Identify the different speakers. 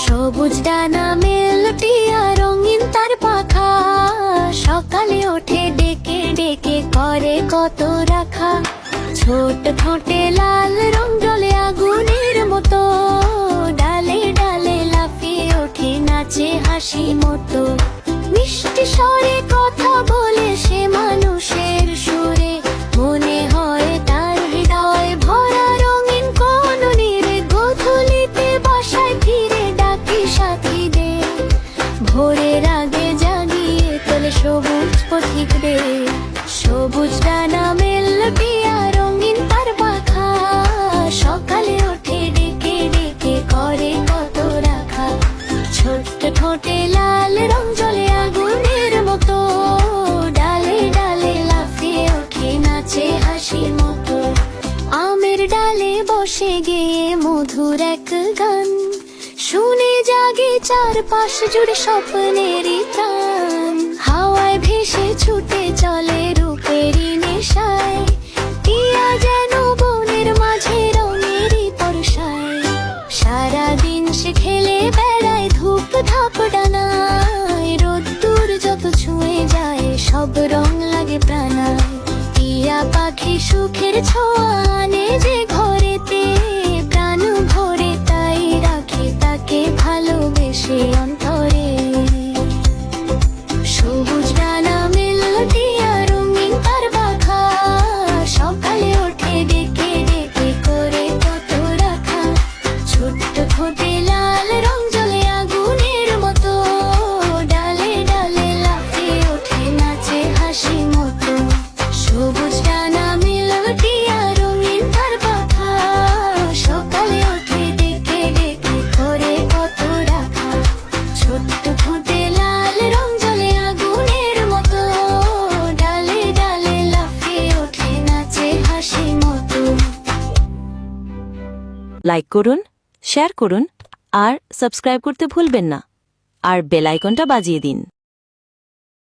Speaker 1: সবুজ ডানা মেল টিয়া রঙিন তার পাখা, সকালে ওঠে ডেকে ডেকে করে কত রাখা। ছোট ঠোঁটে লাল রং জ্বলে আগুনের মতো, ডালে ডালে লাফিয়ে ওঠে নাচে হাসি মতো। মিষ্টি স্বরে কথা বলে সে মানুষের সুরে, মনে হয় তার হৃদয় ভরা রঙিন কোন নীড়ে। গোধূলিতে বাসায় ফিরে ডাকি সাথীদের, ভোরের আগে জাগিয়ে তোলে সবুজ পথিকদের। সবুজ ডানা মেল টিয়া রঙিন তার পাখা, সকালে ওঠে ডেকে ডেকে করে কত রাখা। ছোট্ট ঠোঁটে লাল রং জ্বলে আগুনের মতো, ডালে ডালে লাফিয়ে ওঠে নাচে হাসির মতো। আমের ডালে বসে গিয়ে মধুর এক গান, শুনে জাগে চারপাশ জুড়ে স্বপ্নেরই টান। হাওয়ায় ভেসে ছুটে চলে রূপেরই নেশায়, টিয়া যেন বনের মাঝে রঙেরই বর্ষায়। সারাদিন সে খেলে বেড়ায় ধূপ ধাপ ডানায়, রোদ্দুর যত ছুঁয়ে যায় সব রং লাগে প্রাণায়। টিয়া পাখি সুখের ছোঁয়া আনে যে ঘরেতে, প্রাণ ভরে তাই রাখে তাকে ভালোবেসে অন্তরে। সবুজ ডানা মেল টিয়া রঙিন তার পাখা, সকালে ওঠে ডেকে ডেকে করে কত রাখা। ছোট্ট ঠোঁটে লাল রং জ্বলে আগুনের মতো, ডালে ডালে লাফিয়ে ওঠে নাচে হাসি মতো। সবুজ ডানা মেল টিয়া রঙিন তার পাখা, সকালে ওঠে ডেকে ডেকে করে কত রাখা। ছোট্ট ঠোঁটে লাল রং জ্বলে আগুনের মতো, ডালে ডালে লাফিয়ে ওঠে নাচে হাসি মতো।
Speaker 2: লাইক করুন, শেয়ার করুন আর সাবস্ক্রাইব করতে ভুলবেন না, আর বেল আইকনটা বাজিয়ে দিন।